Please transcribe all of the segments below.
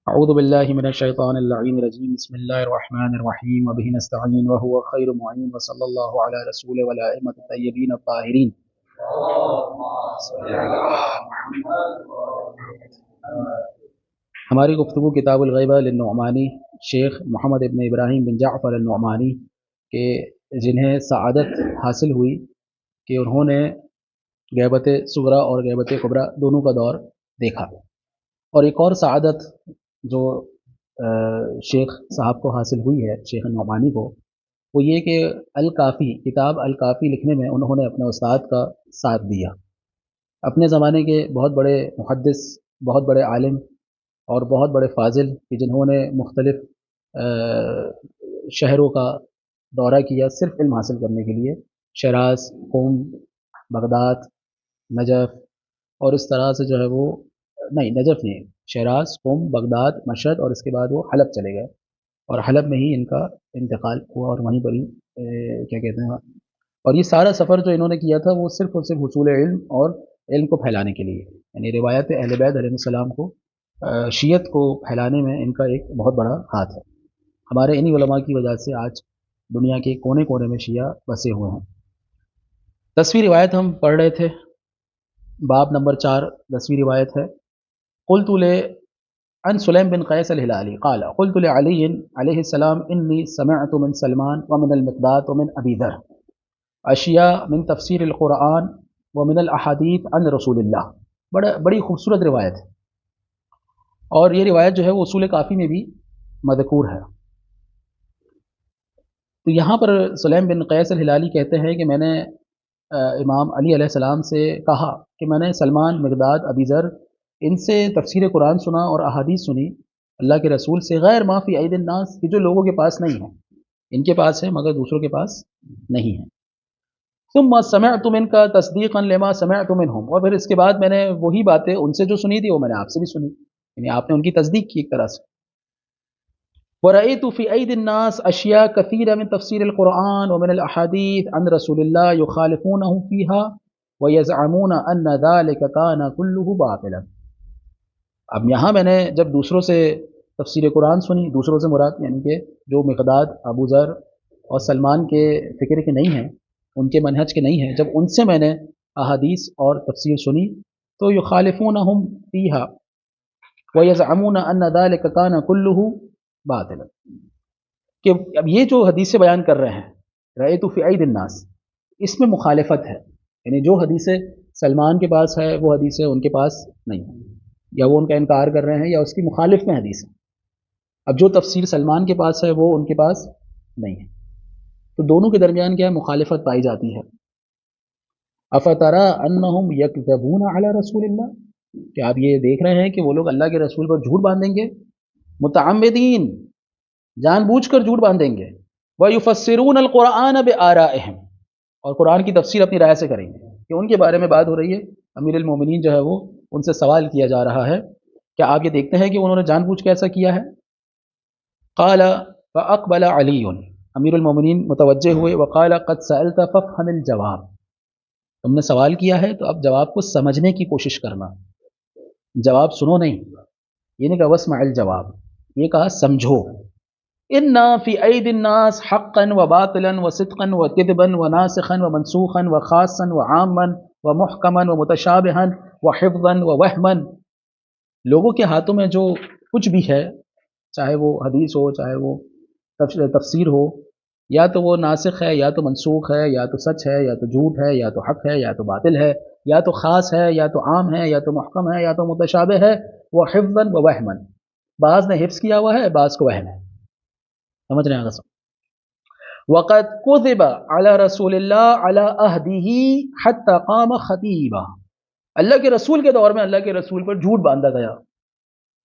اعوذ باللہ من الشیطان اللعین الرجیم بسم اللہ الرحمن الرحیم وبہ نستعین وهو خیر معین وصلی اللہ علی رسول والائمۃ الطیبین الطاہرین. ہماری گفتگو کتاب الغیبہ للنعمانی شیخ محمد ابن ابراہیم بن جعفر النعمانی کے جنہیں سعادت حاصل ہوئی کہ انہوں نے غیبت صغریٰ اور غیبت کبریٰ دونوں کا دور دیکھا، اور ایک اور سعادت جو شیخ صاحب کو حاصل ہوئی ہے، شیخ نعمانی کو، وہ یہ کہ الکافی کتاب الکافی لکھنے میں انہوں نے اپنے استاد کا ساتھ دیا. اپنے زمانے کے بہت بڑے محدث، بہت بڑے عالم اور بہت بڑے فاضل کہ جنہوں نے مختلف شہروں کا دورہ کیا صرف علم حاصل کرنے کے لیے، شیراز، قم، بغداد، نجف، اور اس طرح سے جو ہے وہ نہیں، نجف نہیں، شیراز، قم، بغداد، مشہد، اور اس کے بعد وہ حلب چلے گئے، اور حلب میں ہی ان کا انتقال ہوا، اور وہیں پر ہی کیا کہتے ہیں، اور یہ سارا سفر جو انہوں نے کیا تھا وہ صرف اور صرف حصول علم اور علم کو پھیلانے کے لیے، یعنی روایت اہل بیت علیہ السلام کو، شیعت کو پھیلانے میں ان کا ایک بہت بڑا ہاتھ ہے. ہمارے انہی علماء کی وجہ سے آج دنیا کے کونے کونے میں شیعہ بسے ہوئے ہیں. 10ویں روایت ہم پڑھ رہے تھے، باب نمبر 4، 10ویں روایت ہے. قلت عن سلیم بن قیس الہلالی قال قلت لعلی علیہ السلام انی سمعت من سلمان ومن المقداد ومن ابی ذر اشیاء من تفسیر القرآن ومن الاحادیث عن رسول اللہ. بڑی خوبصورت روایت ہے، اور یہ روایت جو ہے وہ اصول کافی میں بھی مذکور ہے. تو یہاں پر سلیم بن قیس الہلالی کہتے ہیں کہ میں نے امام علی علیہ السلام سے کہا کہ میں نے سلمان، مقداد، ابی ذر، ان سے تفسیر قرآن سنا اور احادیث سنی اللہ کے رسول سے، غیر ما فی اید الناس، کہ جو لوگوں کے پاس نہیں ہے، ان کے پاس ہے مگر دوسروں کے پاس نہیں ہے. ثم سمعت منک تصدیقا لما سمعت منہم، اور پھر اس کے بعد میں نے وہی باتیں ان سے جو سنی تھی وہ میں نے آپ سے بھی سنی، یعنی آپ نے ان کی تصدیق کی ایک طرح سے. ورأيت في أيدي الناس أشياء كثيرة من تفسير القرآن ومن الأحاديث عن رسول الله يخالفونه فيها ويزعمون أن ذلك كان كله باطلا. اب یہاں میں نے جب دوسروں سے تفسیر قرآن سنی، دوسروں سے مراد یعنی کہ جو مقداد، ابو ذر اور سلمان کے فکر کے نہیں ہیں، ان کے منہج کے نہیں ہیں، جب ان سے میں نے احادیث اور تفسیر سنی تو یخالفونہم فیہا ویزعمون ان ذلک کان کلہ باطلا، کہ اب یہ جو حدیثیں بیان کر رہے ہیں رأیت فی عید الناس، اس میں مخالفت ہے، یعنی جو حدیثیں سلمان کے پاس ہے وہ حدیثیں ان کے پاس نہیں ہیں، یا وہ ان کا انکار کر رہے ہیں یا اس کی مخالف میں حدیث ہے. اب جو تفسیر سلمان کے پاس ہے وہ ان کے پاس نہیں ہے، تو دونوں کے درمیان کیا ہے؟ مخالفت پائی جاتی ہے. افترا انہم یکذبون علی رسول اللہ، کہ آپ یہ دیکھ رہے ہیں کہ وہ لوگ اللہ کے رسول پر جھوٹ باندھیں گے، متعمدین، جان بوجھ کر جھوٹ باندھیں گے، وَيُفَسِّرُونَ الْقُرْآنَ بِآرَائِهِمْ، اور قرآن کی تفسیر اپنی رائے سے کریں گے، کہ ان کے بارے میں بات ہو رہی ہے. امیر المومنین جو ہے وہ ان سے سوال کیا جا رہا ہے کہ آپ یہ دیکھتے ہیں کہ انہوں نے جان بوجھ کے ایسا کیا ہے. قال فاقبل علی، امیر المومنین متوجہ ہوئے، وقال قد سألت فافهم الجواب، تم نے سوال کیا ہے تو اب جواب کو سمجھنے کی کوشش کرنا، جواب سنو نہیں، یہ نہیں کہا واسمع الجواب، یہ کہا سمجھو. ان فی اید الناس حقا وباطلا وصدقا وکذبا وناسخا ومنسوخا وخاصا وعاما ومحکما ومتشابہا وحفظا ووہما، لوگوں کے ہاتھوں میں جو کچھ بھی ہے، چاہے وہ حدیث ہو، چاہے وہ تفسیر ہو، یا تو وہ ناسخ ہے، یا تو منسوخ ہے، یا تو سچ ہے، یا تو جھوٹ ہے، یا تو حق ہے، یا تو باطل ہے، یا تو خاص ہے، یا تو عام ہے، یا تو محکم ہے، یا تو متشابہ ہے، وہ حفظا و وہما، بعض نے حفظ کیا ہوا ہے، بعض کو وہم ہے. سمجھ رہے ہیں آپ؟ وقد كذب على رسول اللہ على عهده حتى قام خطیبا، اللہ کے رسول کے دور میں اللہ کے رسول پر جھوٹ باندھا گیا،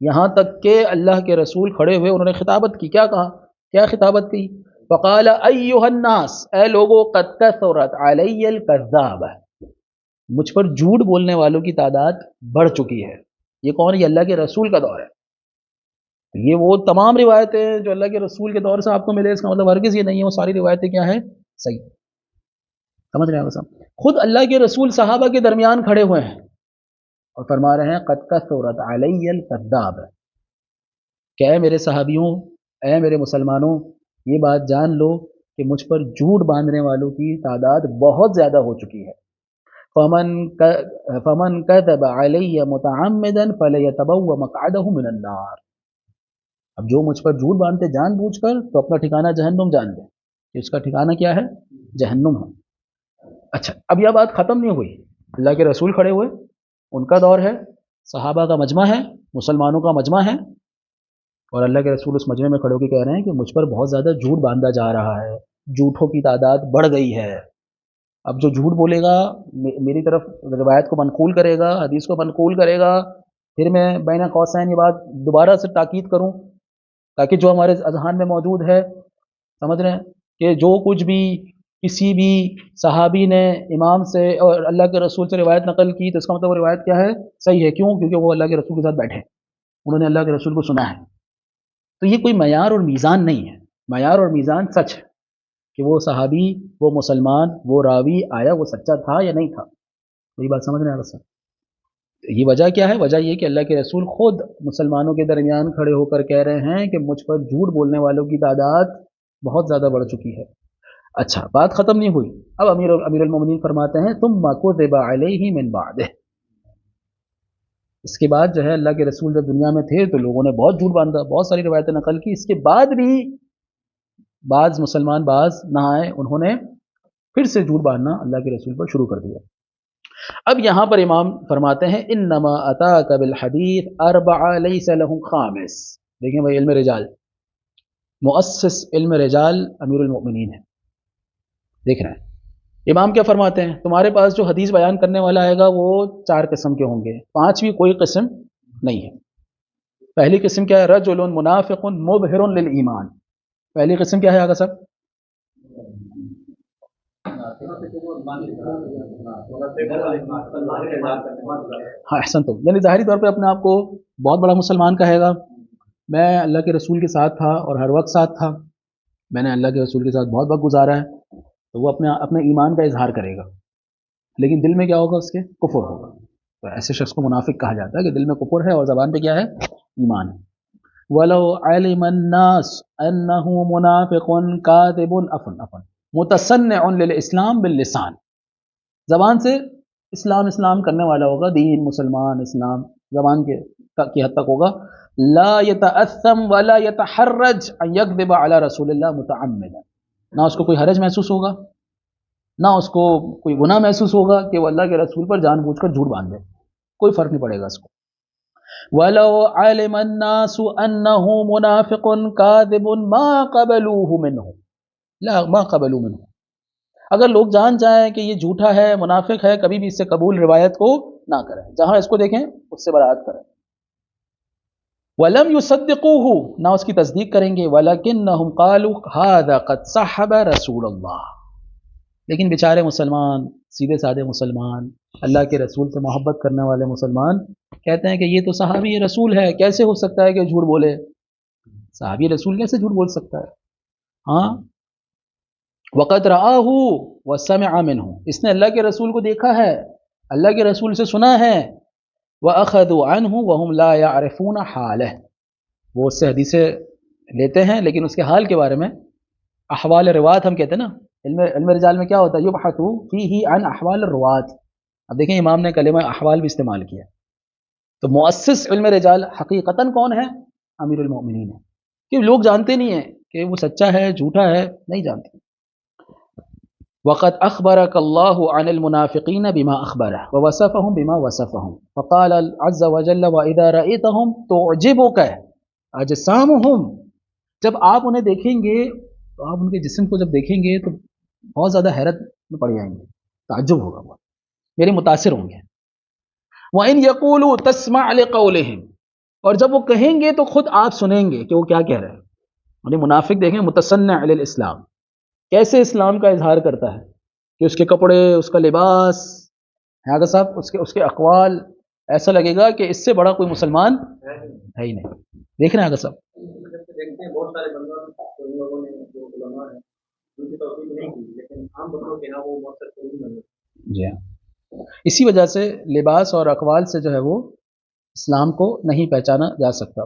یہاں تک کہ اللہ کے رسول کھڑے ہوئے انہوں نے خطابت کی. کیا کہا؟ کیا خطابت کی؟ فقال ایھا الناس، اے لوگو، قد کثرت علی الکذاب، مجھ پر جھوٹ بولنے والوں کی تعداد بڑھ چکی ہے. یہ کون ہے؟ یہ اللہ کے رسول کا دور ہے. یہ وہ تمام روایتیں جو اللہ کے رسول کے دور سے آپ کو ملے، اس کا مطلب ہرگز یہ نہیں ہے وہ ساری روایتیں کیا ہیں؟ صحیح. سمجھ رہے ہیں آپ؟ خود اللہ کے رسول صحابہ کے درمیان کھڑے ہوئے ہیں اور فرما رہے ہیں قد کثرت علی الکذاب، کہ اے میرے صحابیوں، اے میرے مسلمانوں، یہ بات جان لو کہ مجھ پر جھوٹ باندھنے والوں کی تعداد بہت زیادہ ہو چکی ہے۔ فمن كذب علی متعمدا فلیتبوأ مقعدہ من النار۔ اب جو مجھ پر جھوٹ باندھتے جان بوجھ کر، تو اپنا ٹھکانہ جہنم جان لے کہ اس کا ٹھکانہ کیا ہے؟ جہنم ہے۔ اچھا، اب یہ بات ختم نہیں ہوئی، اللہ کے رسول کھڑے ہوئے، ان کا دور ہے، صحابہ کا مجمع ہے، مسلمانوں کا مجمع ہے، اور اللہ کے رسول اس مجمع میں کھڑے ہو کے کہہ رہے ہیں کہ مجھ پر بہت زیادہ جھوٹ باندھا جا رہا ہے، جھوٹوں کی تعداد بڑھ گئی ہے۔ اب جو جھوٹ بولے گا، میری طرف روایت کو منقول کرے گا، حدیث کو منقول کرے گا، پھر میں بین قوسین یہ بات دوبارہ سے تاکید کروں تاکہ جو ہمارے اذہان میں موجود ہے، سمجھ رہے ہیں کہ جو کچھ بھی کسی بھی صحابی نے امام سے اور اللہ کے رسول سے روایت نقل کی، تو اس کا مطلب وہ روایت کیا ہے؟ صحیح ہے۔ کیوں؟ کیونکہ وہ اللہ کے رسول کے ساتھ بیٹھے، انہوں نے اللہ کے رسول کو سنا ہے۔ تو یہ کوئی معیار اور میزان نہیں ہے، معیار اور میزان سچ ہے کہ وہ صحابی، وہ مسلمان، وہ راوی آیا وہ سچا تھا یا نہیں تھا۔ وہی بات سمجھ رہے ہیں بس؟ یہ وجہ کیا ہے؟ وجہ یہ کہ اللہ کے رسول خود مسلمانوں کے درمیان کھڑے ہو کر کہہ رہے ہیں کہ مجھ پر جھوٹ بولنے والوں کی تعداد بہت زیادہ بڑھ چکی ہے۔ اچھا، بات ختم نہیں ہوئی، اب امیر المومنین فرماتے ہیں ثم كذب علیہ من بعدہ۔ اس کے بعد جو ہے اللہ کے رسول جب دنیا میں تھے تو لوگوں نے بہت جھوٹ باندھا، بہت ساری روایتیں نقل کی، اس کے بعد بھی بعض مسلمان باز نہ آئے، انہوں نے پھر سے جھوٹ باندھنا اللہ کے رسول پر شروع کر دیا۔ اب یہاں پر امام فرماتے ہیں انما اتاک بالحدیث اربع لیس له خامس۔ دیکھیں بھائی، علم رجال، مؤسس علم رجال امیر المؤمنین ہے۔ دیکھ رہے ہیں امام کیا فرماتے ہیں؟ تمہارے پاس جو حدیث بیان کرنے والا آئے گا وہ 4 قسم کے ہوں گے، 5ویں کوئی قسم نہیں ہے۔ پہلی قسم کیا ہے؟ رجل منافق مظہر للایمان۔ پہلی قسم کیا ہے آگا صاحب؟ ہاں، احسن، تو یعنی ظاہری طور پہ اپنے آپ کو بہت بڑا مسلمان کہے گا، میں اللہ کے رسول کے ساتھ تھا اور ہر وقت ساتھ تھا، میں نے اللہ کے رسول کے ساتھ بہت وقت گزارا ہے، تو وہ اپنے ایمان کا اظہار کرے گا، لیکن دل میں کیا ہوگا؟ اس کے کفر ہوگا۔ تو ایسے شخص کو منافق کہا جاتا ہے کہ دل میں کفر ہے اور زبان پہ کیا ہے؟ ایمان ہے۔ وَلَوْ عَلِمَ النَّاسُ أَنَّهُ مُنَافِقٌ كَاذِبٌ مُتَصَنِّعٌ لِلْإِسْلَامِ بِاللِّسَانِ، زبان سے اسلام کرنے والا ہوگا، دین، مسلمان، اسلام زبان کی حد تک ہوگا، لا يتأثم ولا يتحرج ان يكذب على رسول اللہ متعمدا، نہ اس کو کوئی حرج محسوس ہوگا، نہ اس کو کوئی گناہ محسوس ہوگا کہ وہ اللہ کے رسول پر جان بوجھ کر جھوٹ باندھے، کوئی فرق نہیں پڑے گا اس کو۔ وَلَوْ عَلِمَ النَّاسُ أَنَّهُ مُنَافِقٌ كَاذِبٌ مَا قَبَلُوهُ مِنْهُ، لا ما قبلوا منه، اگر لوگ جان جائیں کہ یہ جھوٹا ہے، منافق ہے، کبھی بھی اس سے قبول روایت کو نہ کریں، جہاں اس کو دیکھیں اس سے برات کریں۔ وَلَمْ يُصَدِّقُوهُ، نہ اس کی تصدیق کریں گے، وَلَكِنَّهُمْ قَالُوا هَذَا قَدْ صَحَّبَ رَسُولَ اللَّهِ، لیکن بیچارے مسلمان، سیدھے سادے مسلمان، اللہ کے رسول سے محبت کرنے والے مسلمان کہتے ہیں کہ یہ تو صحابی رسول ہے، کیسے ہو سکتا ہے کہ جھوٹ بولے؟ صحابی رسول کیسے جھوٹ بول سکتا ہے؟ ہاں، وَقَدْ رَآهُ وَسَمِعَ مِنْهُ، اس نے اللہ کے رسول کو دیکھا ہے، اللہ کے رسول سے سنا ہے، وَأَخَذُوا عَنْهُ وَهُمْ لَا يَعْرِفُونَ حَالَهُ، وہ اس سے حدیثیں لیتے ہیں لیکن اس کے حال کے بارے میں، احوال روات ہم کہتے ہیں نا، علم رجال میں کیا ہوتا ہے؟ يُبْحَثُ فِيهِ عَنْ احوال الروات۔ اب دیکھیں امام نے کلمہ احوال بھی استعمال کیا، تو مؤسس علم رجال حقیقتاً کون ہے؟ امیر المؤمنین ہے، کہ لوگ جانتے نہیں ہیں کہ وہ سچا ہے جھوٹا ہے، نہیں جانتے۔ وقد أخبرك الله عن المنافقين بما أخبره ووصفهم بما وصفهم، فقال عز وجل وإذا رأيتهم تعجبك أجسامهم، جب آپ انہیں دیکھیں گے تو آپ ان کے جسم کو جب دیکھیں گے تو بہت زیادہ حیرت میں پڑ جائیں گے، تعجب ہوگا، بہت میرے متاثر ہوں گے۔ وَإِن يَقُولُوا تَسْمَعْ لِقَوْلِهِمْ، اور جب وہ کہیں گے تو خود آپ سنیں گے کہ وہ کیا کہہ رہے ہیں۔ یعنی منافق دیکھیں متصنع للاسلام، کیسے اسلام کا اظہار کرتا ہے، کہ اس کے کپڑے، اس کا لباس، آگا صاحب اس کے اقوال، ایسا لگے گا کہ اس سے بڑا کوئی مسلمان ہے ہی نہیں۔ دیکھ رہے ہیں آگا صاحب؟ دیکھتے ہیں بہت سارے لوگوں نے جو علماء ہیں ان کی توثیق نہیں کی، لیکن عام بندوں کے نام وہ مؤثر نہیں بنے۔ جی ہاں، اسی وجہ سے لباس اور اقوال سے جو ہے وہ اسلام کو نہیں پہچانا جا سکتا۔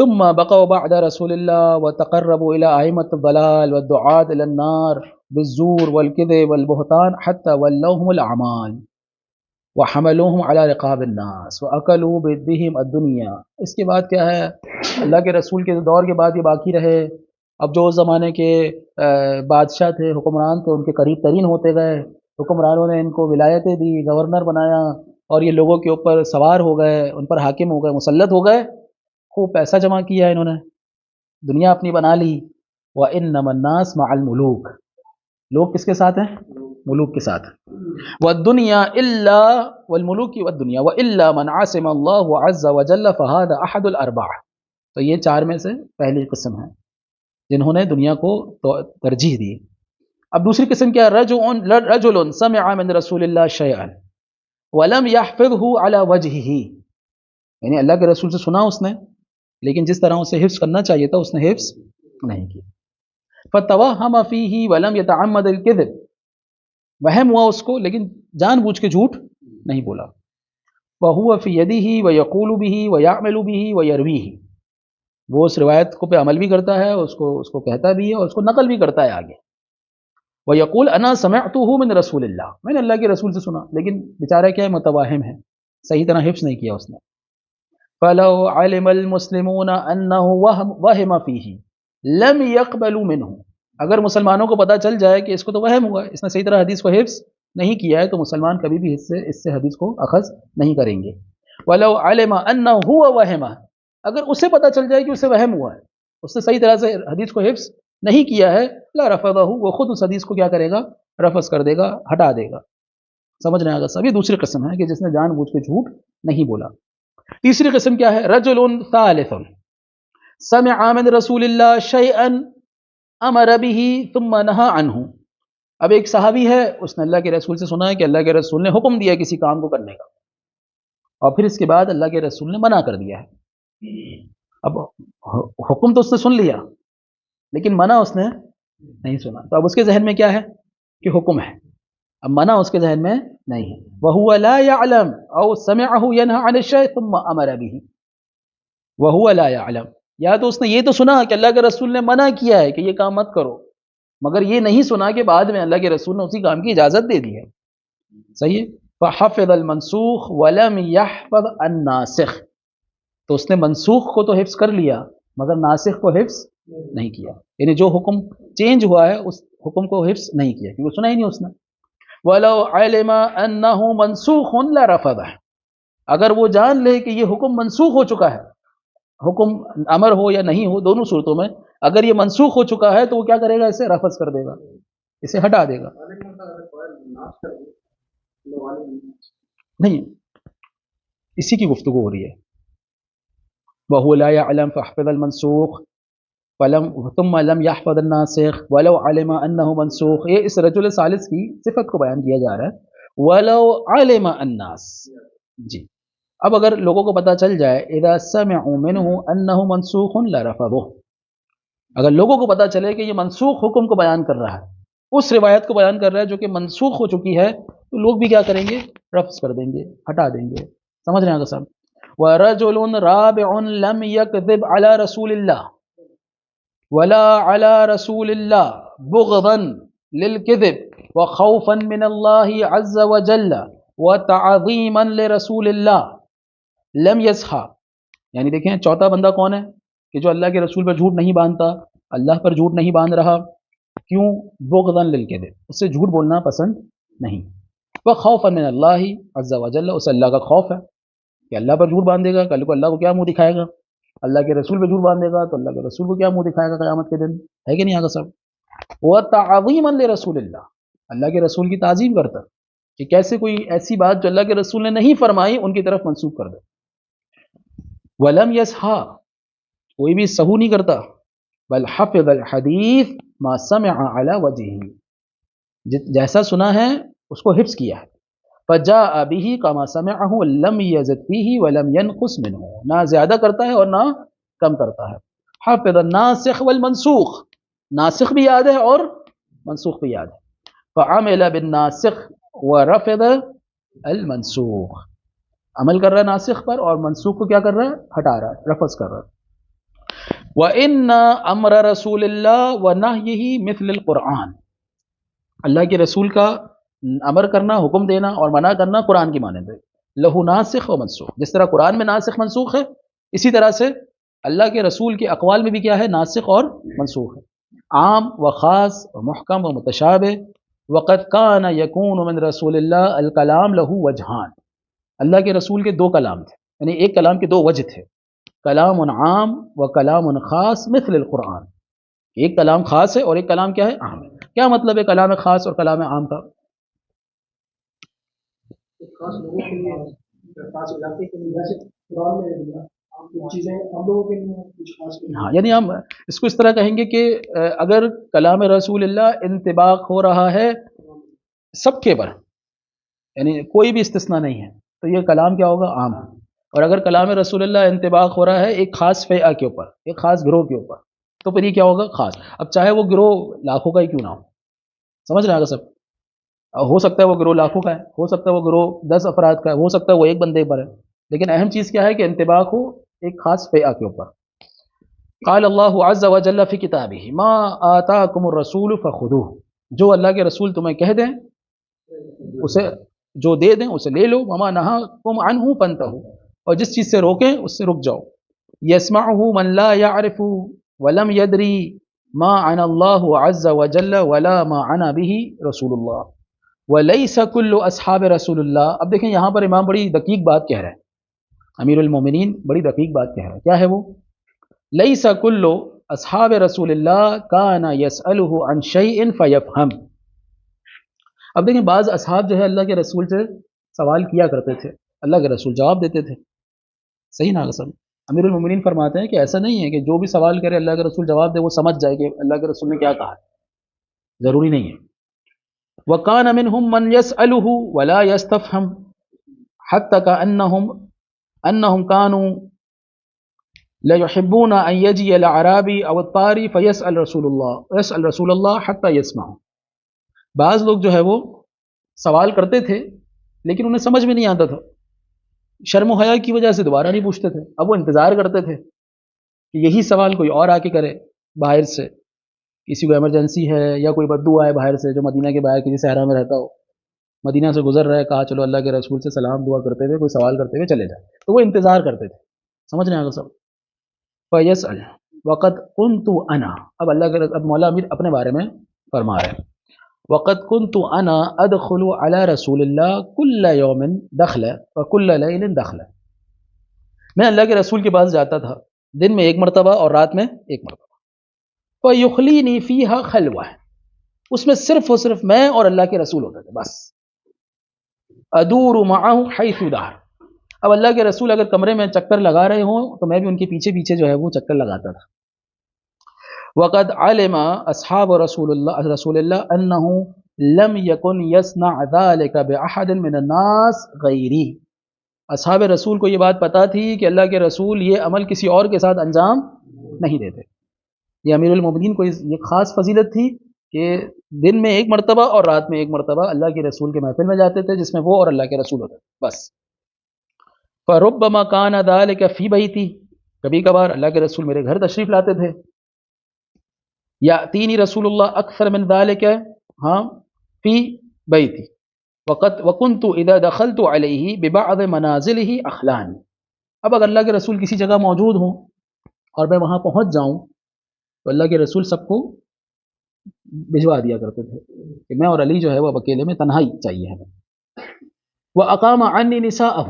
ثم بقوا بعد رسول الله وتقربوا إلى أئمة الضلال والدعاة إلى النار بالزور والكذب والبهتان حتى ولوهم الأعمال وحملوهم على رقاب الناس وأكلوا بيدهم الدنيا. اس کے بعد کیا ہے؟ اللہ کے رسول کے دور کے بعد یہ باقی رہے. اب جو اس زمانے کے بادشاہ تھے، حکمران تھے، ان کے قریب ترین ہوتے گئے. حکمرانوں نے ان کو ولایتیں دی، گورنر بنایا، اور یہ لوگوں کے اوپر سوار ہو گئے، ان پر حاکم ہو گئے، مسلط ہو گئے. خوب پیسہ جمع کیا انہوں نے، دنیا اپنی بنا لی. وَإِنَّمَا النَّاسُ مَعَ الْمُلُوكِ، لوگ کس کے ساتھ ہیں؟ ملوک کے ساتھ. وَالدُّنْيَا إِلَّا وَالْمُلُوكِ وَالدُّنْيَا وَإِلَّا مَنْ عَصِمَ اللَّهُ عَزَّ وَجَلَّ فَهَذَا أَحَدُ الْأَرْبَعِ. تو یہ چار میں سے پہلی قسم ہے جنہوں نے دنیا کو ترجیح دی. اب دوسری قسم کیا ہے؟ رجل سمع من رسول اللہ شیئا ولم يحفظه على وجهه، یعنی اللہ کے رسول سے سنا اس نے، لیکن جس طرح اسے حفظ کرنا چاہیے تھا اس نے حفظ نہیں کیا. فتوہم فیہ ولم یتعمد الکذب، وہم ہوا اس کو لیکن جان بوجھ کے جھوٹ نہیں بولا. وہو فی یدہ ویقول بہ ویعمل بہ ویرویہ، وہ اس روایت کو پہ عمل بھی کرتا ہے، اس کو کہتا بھی ہے اور اس کو نقل بھی کرتا ہے آگے. ویقول انا سمعتہ من رسول اللہ، میں نے اللہ کے رسول سے سنا، لیکن بیچارہ کیا ہے؟ متوہم ہے، صحیح طرح حفظ نہیں کیا اس نے. فلو علم المسلمون انہ وہم فیہ لم يقبلوا منہ، اگر مسلمانوں کو پتہ چل جائے کہ اس کو تو وہم ہوا، اس نے صحیح طرح حدیث کو حفظ نہیں کیا ہے، تو مسلمان کبھی بھی اس سے حدیث کو اخذ نہیں کریں گے. ولو علم انہ وہم، اگر اسے پتہ چل جائے کہ اسے وہم ہوا ہے، اس نے صحیح طرح سے حدیث کو حفظ نہیں کیا ہے، لا رفضہ، وہ خود اس حدیث کو کیا کرے گا؟ رفض کر دے گا، ہٹا دے گا. سمجھ رہے ہیں؟ اگر سبھی دوسری قسم ہے کہ جس نے جان بوجھ کے جھوٹ نہیں بولا. تیسری قسم کیا ہے؟ رجل ثالث سمع من رسول اللہ شیئا امر به ثم نہى عنہ. اب ایک صحابی ہے، اس نے اللہ کے رسول سے سنا ہے کہ اللہ کے رسول نے حکم دیا کسی کام کو کرنے کا، اور پھر اس کے بعد اللہ کے رسول نے منع کر دیا ہے. اب حکم تو اس نے سن لیا لیکن منع اس نے نہیں سنا، تو اب اس کے ذہن میں کیا ہے؟ کہ حکم ہے، اب منع اس کے ذہن میں نہیں ہے. وَهُوَ لَا يَعْلَمْ أَوْ سَمِعَهُ يَنْهَى عَنِ الشَّيْءِ ثُمَّ أَمَرَ بِهِ. وَهُوَ لَا يَعْلَمْ، یا تو اس نے یہ تو سنا کہ اللہ کے رسول نے منع کیا ہے کہ یہ کام مت کرو، مگر یہ نہیں سنا کہ بعد میں اللہ کے رسول نے اسی کام کی اجازت دے دی ہے. صحیح ہے. فَحَفِظَ الْمَنْسُوخ وَلَمْ يَحْفَظْ النَّاسِخ، تو اس نے منسوخ کو تو حفظ کر لیا مگر ناسخ کو حفظ نہیں کیا، یعنی جو حکم چینج ہوا ہے اس حکم کو حفظ نہیں کیا کیونکہ سنا ہی نہیں اس نے. وَلَوْ عَلِمَ أَنَّهُ مَنْسُوخٌ لَرَفَضَهُ، اگر وہ جان لے کہ یہ حکم منسوخ ہو چکا ہے، حکم امر ہو یا نہیں ہو دونوں صورتوں میں اگر یہ منسوخ ہو چکا ہے تو وہ کیا کرے گا؟ اسے رفض کر دے گا، اسے ہٹا دے گا. نہیں، اسی کی گفتگو ہو رہی ہے. وَهُوَ لَا يَعْلَمْ فَحَفِظَ الْمَنْسُوخ ثُمَّ لَمْ يَحْفَظْ النَّاسِخ وَلَوْ عَلِمَ أَنَّهُ مَنْسُوخ. یہ اس رجل ثالث کی صفت کو بیان کیا جا رہا ہے. وَلَوْ عَلِمَ النَّاسِ، جی اب اگر لوگوں کو پتہ چل جائے اذا سمعوا منه انه منسوخ لرفضه، اگر لوگوں کو پتہ چلے کہ یہ منسوخ حکم کو بیان کر رہا ہے، اس روایت کو بیان کر رہا ہے جو کہ منسوخ ہو چکی ہے، تو لوگ بھی کیا کریں گے؟ رفض کر دیں گے، ہٹا دیں گے. سمجھ رہے ہیں صاحب؟ ورجل رابع لم يكذب على رسول الله ولا على رسول الله بغضا للكذب وخوفا من الله عز وجل وتعظيما لرسول الله لم يزحى. یعنی دیکھیں چوتھا بندہ کون ہے کہ جو اللہ کے رسول پر جھوٹ نہیں باندھتا، اللہ پر جھوٹ نہیں باندھ رہا. کیوں؟ بغضا للکذب، اس سے جھوٹ بولنا پسند نہیں. وخوفا من اللہ عز وجل، اسے اللہ کا خوف ہے کہ اللہ پر جھوٹ باندھے گا کل کو اللہ کو کیا منہ دکھائے گا، اللہ کے رسول پہ جھوٹ باندھے گا تو اللہ کے رسول کو کیا منہ دکھائے گا قیامت کے دن، ہے کہ نہیں آگا صاحب؟ وتعظیما لرسول اللہ، اللہ کے رسول کی تعظیم کرتا کہ کیسے کوئی ایسی بات جو اللہ کے رسول نے نہیں فرمائی ان کی طرف منسوخ کر دے. ولم یسحا، کوئی بھی سہو نہیں کرتا. بل حفظ الحدیث ما سمع علی وجہہ، جیسا سنا ہے اس کو حفظ کیا ہے. فجاء به كما سمعه لم يزد فيه ولم ينقص منه، نہ زیادہ کرتا ہے اور نہ کم کرتا ہے. حفظ الناسخ والمنسوخ، ناسخ بھی یاد ہے اور منسوخ بھی یاد ہے. فعمل بالناسخ ورفض المنسوخ، عمل کر رہا ہے ناسخ پر اور منسوخ کو کیا کر رہا ہے؟ ہٹا رہا ہے، رفض کر رہا ہے. وَإِنَّ أَمْرَ رَسُولِ اللَّهِ وَنَهْيِهِ مِثْلِ الْقُرْآنِ، اللہ کے رسول کا امر کرنا، حکم دینا اور منع کرنا قرآن کی مانند ہے. لہو ناسخ و منسوخ، جس طرح قرآن میں ناسخ منسوخ ہے، اسی طرح سے اللہ کے رسول کے اقوال میں بھی کیا ہے؟ ناسخ اور منسوخ ہے. عام و خاص و محکم و متشابہ. وقد کان یکون من رسول اللہ الکلام لہو وجہان، اللہ کے رسول کے دو کلام تھے، یعنی ایک کلام کے دو وجہ تھے. کلام عام و کلام خاص مثل القرآن، ایک کلام خاص ہے اور ایک کلام کیا ہے؟ عام ہے. کیا مطلب ہے کلام خاص اور کلام عام کا؟ خاص لوگوں کے لیے، خاص علاقے کے لیے، جیسے قرآن میں چیزیں ہم لوگوں کے لیے کچھ خاص. ہاں، یعنی ہم اس کو اس طرح کہیں گے کہ اگر کلام رسول اللہ انطباق ہو رہا ہے سب کے پر، یعنی کوئی بھی استثناء نہیں ہے، تو یہ کلام کیا ہوگا؟ عام. اور اگر کلام رسول اللہ انطباق ہو رہا ہے ایک خاص فئہ کے اوپر، ایک خاص گروہ کے اوپر، تو پھر یہ کیا ہوگا؟ خاص. اب چاہے وہ گروہ لاکھوں کا ہی کیوں نہ ہو، سمجھ رہے ہیں سب؟ ہو سکتا ہے وہ گروہ لاکھوں کا ہے، ہو سکتا ہے وہ گروہ 10 افراد کا ہے، ہو سکتا ہے وہ ایک بندے پر ہے، لیکن اہم چیز کیا ہے کہ انطباق ہو ایک خاص فئہ کے اوپر. قال اللہ عز وجل فی کتابہ ما آتاکم الرسول فخذوہ، جو اللہ کے رسول تمہیں کہہ دیں اسے، جو دے دیں اسے لے لو. وما نہاکم عنہ فانتہوا، اور جس چیز سے روکیں اس سے رک جاؤ. یسمعہ من لا یعرف ولم یدری ما عنا اللہ عز وجل ولا ما عنا به رسول اللہ ولیس کل اصحاب رسول اللہ. اب دیکھیں یہاں پر امام بڑی دقیق بات کہہ رہے ہیں، امیر المومنین بڑی دقیق بات کہہ رہے ہیں. کیا ہے وہ؟ لیس کل اصحاب رسول اللہ کان یسألہ عن شیء فیفہم. اب دیکھیں بعض اصحاب جو ہے اللہ کے رسول سے سوال کیا کرتے تھے، اللہ کے رسول جواب دیتے تھے. صحیح نا سب؟ امیر المومنین فرماتے ہیں کہ ایسا نہیں ہے کہ جو بھی سوال کرے اللہ کے رسول جواب دے وہ سمجھ جائے کہ اللہ کے رسول نے کیا کہا ہے، ضروری نہیں ہے. وَكَانَ مِنْهُمْ مَنْ يَسْأَلُهُ وَلَا يَسْتَفْهَمْ حَتَّى كَأَنَّهُمْ كَانُوا لَيُحِبُّونَ أَنْ يَجِيَ الْأَعْرَابِي أَوْ الطَّارِي فَيَسْأَلْ رَسُولَ اللَّهِ حَتَّى يَسْمَعُ. بعض لوگ جو ہے وہ سوال کرتے تھے لیکن انہیں سمجھ میں نہیں آتا تھا، شرم و حیا کی وجہ سے دوبارہ نہیں پوچھتے تھے. اب وہ انتظار کرتے تھے کہ یہی سوال کوئی اور آ کے کرے باہر سے، کسی کو ایمرجنسی ہے یا کوئی بدو آئے باہر سے جو مدینہ کے باہر کسی صحرا میں رہتا ہو، مدینہ سے گزر رہا ہے، کہا چلو اللہ کے رسول سے سلام دعا کرتے ہوئے کوئی سوال کرتے ہوئے چلے جائے، تو وہ انتظار کرتے تھے. سمجھ رہے ہیں سب؟ فیسأل وقد كنت انا، اب اللہ کے اب مولا امیر اپنے بارے میں فرما رہے ہیں، وقد كنت انا ادخل على رسول اللہ كل يوم دخل وكل ليل دخل. میں اللہ کے رسول کے پاس جاتا تھا دن میں ایک مرتبہ اور رات میں ایک مرتبہ. فَيُخْلِينِي فِيهَا خَلْوَةً، اس میں صرف اور صرف میں اور اللہ کے رسول ہوتے تھے بس. أَدُورُ مَعَهُ حَيْثُ دَارَ، اب اللہ کے رسول اگر کمرے میں چکر لگا رہے ہوں تو میں بھی ان کے پیچھے پیچھے جو ہے وہ چکر لگاتا تھا. وَقَدْ عَلِمَ أَصْحَابُ رسول اللہ أَنَّهُ لَمْ يَكُنْ يَصْنَعْ ذَلِكَ بِأَحَدٍ مِنَ النَّاسِ غَيْرِي. اصحاب رسول کو یہ بات پتہ تھی کہ اللہ کے رسول یہ عمل کسی اور کے ساتھ انجام نہیں دیتے. یہ امیر المومنین کو یہ خاص فضیلت تھی کہ دن میں ایک مرتبہ اور رات میں ایک مرتبہ اللہ کے رسول کے محفل میں جاتے تھے جس میں وہ اور اللہ کے رسول ہوتے تھے بس. فَرُبَّمَا كَانَ ذَلِكَ فِي بَيْتِي، کبھی کبھار اللہ کے رسول میرے گھر تشریف لاتے تھے. یأتینی رسول اللہ اکثر من ذَلِكَ ہاں فی بیتی وَكُنْتُ اذا دخلت علیہ ببعض منازلہ اخلانی. اب اگر اللہ کے رسول کسی جگہ موجود ہوں اور میں وہاں پہنچ جاؤں تو اللہ کے رسول سب کو بھجوا دیا کرتے تھے کہ میں اور علی جو ہے وہ اب اکیلے میں، تنہائی چاہیے ہمیں. وَأَقَامَ عَنِّي نِسَاءَهُ،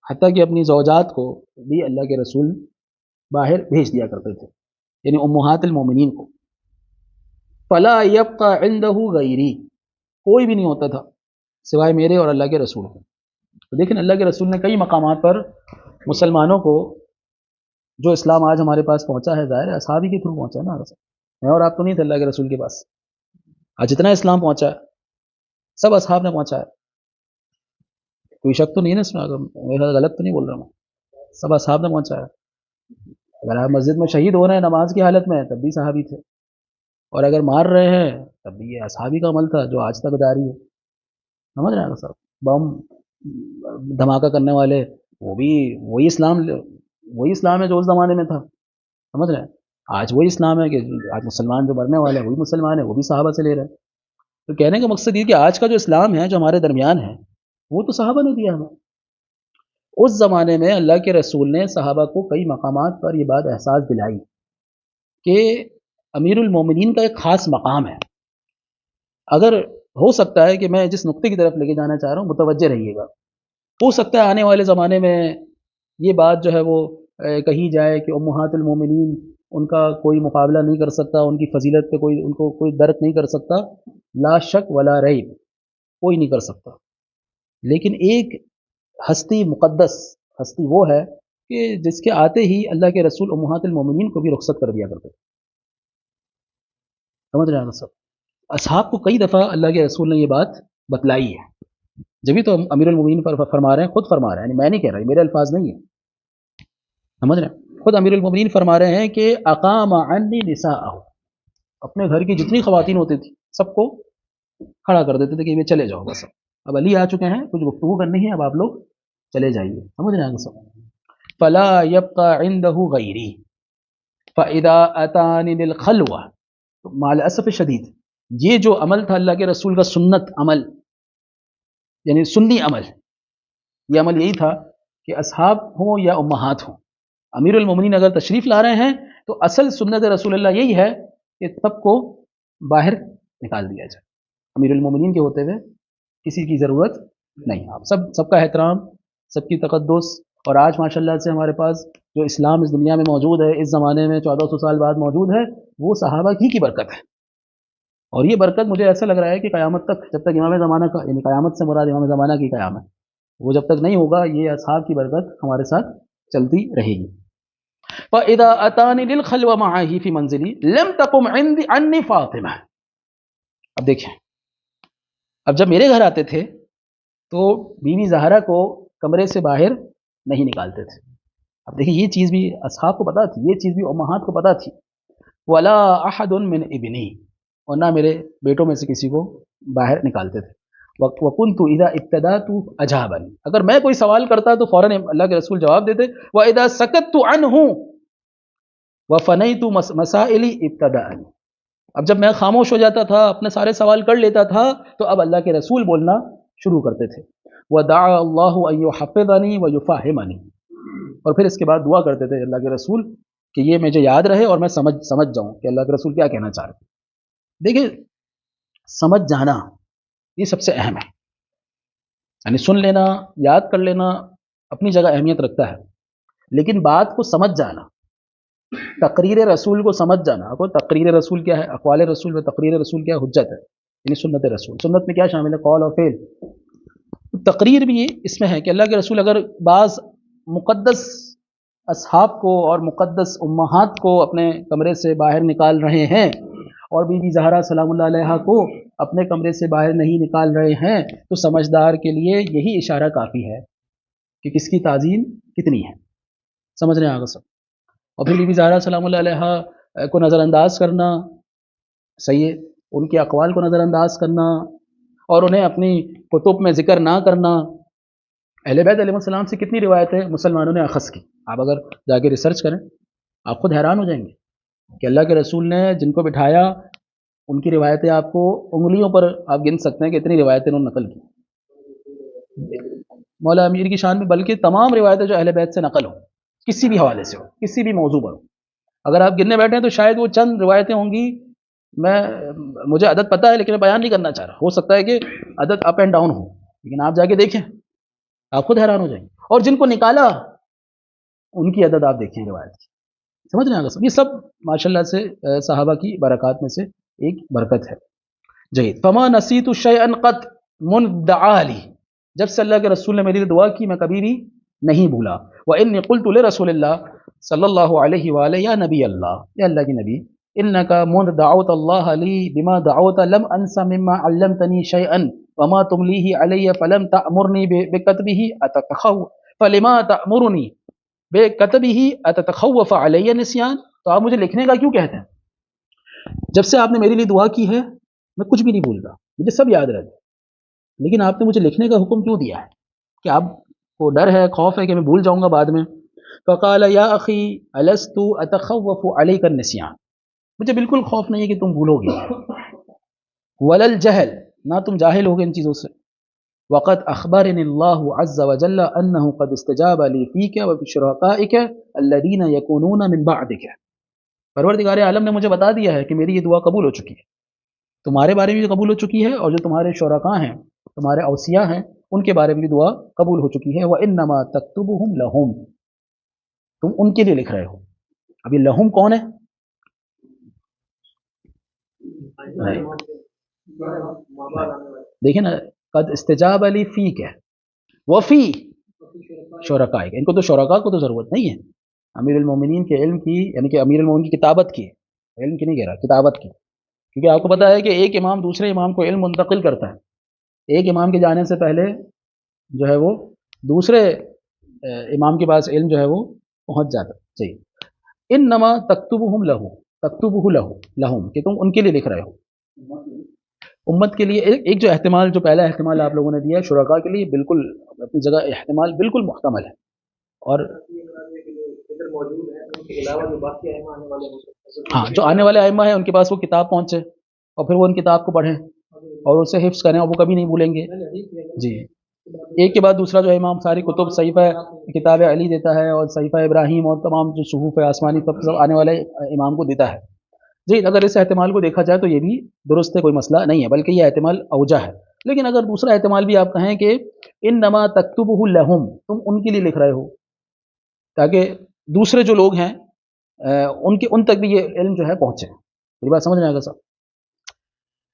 حتیٰ کہ اپنی زوجات کو بھی اللہ کے رسول باہر بھیج دیا کرتے تھے، یعنی امہات المومنین کو. فَلَا يَبْقَى عِنْدَهُ غَيْرِي، کوئی بھی نہیں ہوتا تھا سوائے میرے اور اللہ کے رسول کو. تو دیکھیں اللہ کے رسول نے کئی مقامات پر مسلمانوں کو، جو اسلام آج ہمارے پاس پہنچا ہے ظاہر ہے اصحابی کے تھرو پہنچا ہے نا، میں اور آپ تو نہیں تھے اللہ کے رسول کے پاس. آج جتنا اسلام پہنچا ہے سب اصحاب نے پہنچا ہے، کوئی شک تو نہیں ہے نا اس میں، میرا غلط تو نہیں بول رہا میں، سب اصحاب نے پہنچا ہے. اگر آپ مسجد میں شہید ہو رہے ہیں نماز کی حالت میں تب بھی صحابی تھے، اور اگر مار رہے ہیں تب بھی یہ اصحابی کا عمل تھا جو آج تک جاری ہے. سمجھ رہے ہیں سب؟ بم دھماکہ کرنے والے وہ بھی وہی اسلام ہے جو اس زمانے میں تھا. سمجھ رہے ہیں؟ آج وہی اسلام ہے کہ آج مسلمان جو مرنے والا ہے وہی مسلمان ہے، وہ بھی صحابہ سے لے رہا ہے۔ تو کہنے کا مقصد یہ کہ آج کا جو اسلام ہے جو ہمارے درمیان ہے وہ تو صحابہ نے دیا ہمیں۔ اس زمانے میں اللہ کے رسول نے صحابہ کو کئی مقامات پر یہ بات احساس دلائی کہ امیر المومنین کا ایک خاص مقام ہے۔ اگر ہو سکتا ہے کہ میں جس نقطے کی طرف لے کے جانا چاہ رہا ہوں متوجہ رہیے گا، ہو سکتا ہے آنے والے زمانے میں یہ بات جو ہے وہ کہی جائے کہ امہات المومنین ان کا کوئی مقابلہ نہیں کر سکتا، ان کی فضیلت پہ کوئی ان کو کوئی درک نہیں کر سکتا، لا شک ولا ریب، کوئی نہیں کر سکتا۔ لیکن ایک ہستی مقدس ہستی وہ ہے کہ جس کے آتے ہی اللہ کے رسول امہات المومنین کو بھی رخصت کر دیا کرتے۔ سمجھ رہے ہیں سب؟ اصحاب کو کئی دفعہ اللہ کے رسول نے یہ بات بتلائی ہے، جبھی تو امیر المومنین پر فرما رہے ہیں، خود فرما رہے ہیں، یعنی میں نہیں کہہ رہا، میرے الفاظ نہیں ہیں، سمجھ رہے ہیں؟ خود امیر المومنین فرما رہے ہیں کہ اقام عنی نساءہ، اپنے گھر کی جتنی خواتین ہوتی تھی سب کو کھڑا کر دیتے تھے کہ یہ چلے جاؤ بس، اب علی آ چکے ہیں، کچھ گفتگو کرنی ہے، اب آپ لوگ چلے جائیے۔ سمجھ رہے ہیں سب؟ فلا يبقى عنده غیری فاذا اتانی للخلوہ، مع الاسف شدید یہ جو عمل تھا اللہ کے رسول کا سنت عمل، یعنی سنی عمل، یہ عمل یہی تھا کہ اصحاب ہوں یا امہات ہوں، امیر المومنین اگر تشریف لا رہے ہیں تو اصل سنت رسول اللہ یہی ہے کہ سب کو باہر نکال دیا جائے، امیر المومنین کے ہوتے ہوئے کسی کی ضرورت نہیں، آپ سب کا احترام، سب کی تقدس۔ اور آج ماشاءاللہ سے ہمارے پاس جو اسلام اس دنیا میں موجود ہے، اس زمانے میں 1400 سال بعد موجود ہے، وہ صحابہ کی برکت ہے۔ اور یہ برکت مجھے ایسا لگ رہا ہے کہ قیامت تک، جب تک امام زمانہ کا، یعنی قیامت سے مراد امام زمانہ کی قیامت، وہ جب تک نہیں ہوگا، یہ اصحاب کی برکت ہمارے ساتھ چلتی رہے گی۔ فَإِذَا أَتَانِ لِلْخَلْوَ مَعَهِ فِي مَنزِلِي لَمْ تَقُمْ عَنِّي فَاطِمَةٌ۔ اب دیکھیں، اب جب میرے گھر آتے تھے تو بیوی زہرا کو کمرے سے باہر نہیں نکالتے تھے۔ اب دیکھیں یہ چیز بھی اصحاب کو پتا تھی، یہ چیز بھی امہات کو پتا تھی۔ ولا احد من ابنی، اور نہ میرے بیٹوں میں سے کسی کو باہر نکالتے تھے۔ وکنت اذا ابتدات اجابنی، اگر میں کوئی سوال کرتا تو فوراً اللہ کے رسول جواب دیتے۔ واذا سکت عنہ وفنیت مسائلی ابتدأنی، اب جب میں خاموش ہو جاتا تھا، اپنے سارے سوال کر لیتا تھا، تو اب اللہ کے رسول بولنا شروع کرتے تھے۔ وَدَعَا اللَّهُ أَن يُحَفِّظَنِي وَيُفَهِّمَنِي، اور پھر اس کے بعد دعا کرتے تھے اللہ کے رسول کہ یہ مجھے یاد رہے اور میں سمجھ جاؤں کہ اللہ کے رسول کیا کہنا چاہ رہے ہیں۔ دیکھیں، سمجھ جانا یہ سب سے اہم ہے، یعنی سن لینا، یاد کر لینا اپنی جگہ اہمیت رکھتا ہے، لیکن بات کو سمجھ جانا، تقریر رسول کو سمجھ جانا۔ کو تقریر رسول کیا ہے؟ اقوال رسول میں تقریر رسول کیا ہے؟ حجت ہے، یعنی سنت رسول۔ سنت میں کیا شامل ہے؟ قول اور فعل۔ تقریر بھی اس میں ہے کہ اللہ کے رسول اگر بعض مقدس اصحاب کو اور مقدس امہات کو اپنے کمرے سے باہر نکال رہے ہیں اور بی بی زہرا سلام اللہ علیہا کو اپنے کمرے سے باہر نہیں نکال رہے ہیں، تو سمجھدار کے لیے یہی اشارہ کافی ہے کہ کس کی تعظیم کتنی ہے۔ سمجھ رہے ہیں آگے سب؟ اور پھر بی بی زہرا سلام اللہ علیہا کو نظر انداز کرنا صحیح ہے، ان کے اقوال کو نظر انداز کرنا اور انہیں اپنی کتب میں ذکر نہ کرنا۔ اہل بیت علیہ السلام سے کتنی روایتیں مسلمانوں نے اخذ کی، آپ اگر جا کے ریسرچ کریں آپ خود حیران ہو جائیں گے کہ اللہ کے رسول نے جن کو بٹھایا ان کی روایتیں آپ کو انگلیوں پر آپ گن سکتے ہیں کہ اتنی روایتیں انہوں نے نقل کی مولا امیر کی شان میں، بلکہ تمام روایتیں جو اہل بیت سے نقل ہوں، کسی بھی حوالے سے ہو، کسی بھی موضوع پر ہو، اگر آپ گننے بیٹھیں تو شاید وہ چند روایتیں ہوں گی، مجھے عدد پتہ ہے لیکن میں بیان نہیں کرنا چاہ رہا، ہو سکتا ہے کہ عدد اپ اینڈ ڈاؤن ہو، لیکن آپ جا کے دیکھیں آپ خود حیران ہو جائیں گے۔ اور جن کو نکالا ان کی عدد آپ دیکھیں روایت کی، سمجھ رہے ہیں؟ یہ سب ماشاءاللہ سے صحابہ کی برکات میں سے ایک برکت ہے۔ جید فما نسیت شیئا قط مندعا لی، جب سے اللہ کے رسول نے میری دعا کی میں کبھی بھی نہیں بھولا۔ وانی قلت لرسول اللہ صلی اللہ علیہ وآلہ، یا نبی اللہ، یا اللہ کی نبی، انک منذ دعوت اللہ لی بما دعوت لم انس مما علمتنی شیئا وما تملیہ علی فلم تأمرنی بکتبہ فلما تأمرنی بکتبہ اتتخوف علی نسیان۔ تو آپ مجھے لکھنے کا کیوں کہتے ہیں؟ جب سے آپ نے میرے لیے دعا کی ہے میں کچھ بھی نہیں بھولتا، مجھے سب یاد رہتا، لیکن آپ نے مجھے لکھنے کا حکم کیوں دیا ہے؟ کہ آپ کو ڈر ہے، خوف ہے کہ میں بھول جاؤں گا بعد میں۔ فقال یا اخی الست اتخوف علیک النسیان، مجھے بالکل خوف نہیں ہے کہ تم بھولو گے، ولل جہل، نہ تم جاہل ہوگے ان چیزوں سے، وقد اخبرنی اللہ عز وجل انہ قد استجاب لی فیک وبشرکائک الذین یکونون من بعدک، پروردگار عالم نے مجھے بتا دیا ہے کہ میری یہ دعا قبول ہو چکی ہے، تمہارے بارے میں بھی قبول ہو چکی ہے، اور جو تمہارے شرکاء ہیں، تمہارے اوصیاء ہیں، ان کے بارے میں بھی دعا قبول ہو چکی ہے۔ وانما تکتبہم لہم، تم ان کے لیے لکھ رہے ہو۔ اب یہ لہم کون ہے؟ دیکھیں نا، قد استجاب علی فیک ہے، وفی شرکائک، ان کو تو شرکاء کو تو ضرورت نہیں ہے، امیر المومنین کے علم کی، یعنی کہ امیر المومنین کی کتابت کی، علم کی نہیں کہہ رہا، کتابت کی، کیونکہ آپ کو پتا ہے کہ ایک امام دوسرے امام کو علم منتقل کرتا ہے، ایک امام کے جانے سے پہلے جو ہے وہ دوسرے امام کے پاس علم جو ہے وہ پہنچ جاتا ہے۔ صحیح، انما تکتبہم لہو، تکتبہ لہم، کہ تم ان کے لیے لکھ رہے ہو، امت کے لیے۔ ایک جو احتمال، جو پہلا احتمال آپ لوگوں نے دیا شرکاء کے لیے، بالکل اپنی جگہ احتمال بالکل محتمل ہے، اور ہاں جو آنے والے ائمہ ہیں ان کے پاس وہ کتاب پہنچے، اور پھر وہ ان کتاب کو پڑھیں اور اسے حفظ کریں، اور وہ کبھی نہیں بھولیں گے۔ جی، ایک کے بعد دوسرا جو امام ساری کتب، صحیفہ کتاب علی دیتا ہے، اور صحیفہ ابراہیم، اور تمام جو صحف آسمانی سب آنے والے امام کو دیتا ہے۔ جی، اگر اس احتمال کو دیکھا جائے تو یہ بھی درست ہے، کوئی مسئلہ نہیں ہے، بلکہ یہ احتمال اوجہ ہے۔ لیکن اگر دوسرا احتمال بھی آپ کہیں کہ انما تکتبہ لہم، تم ان کے لیے لکھ رہے ہو، تاکہ دوسرے جو لوگ ہیں ان تک بھی یہ علم جو ہے پہنچے۔ میری بات سمجھ میں آئے گا صاحب؟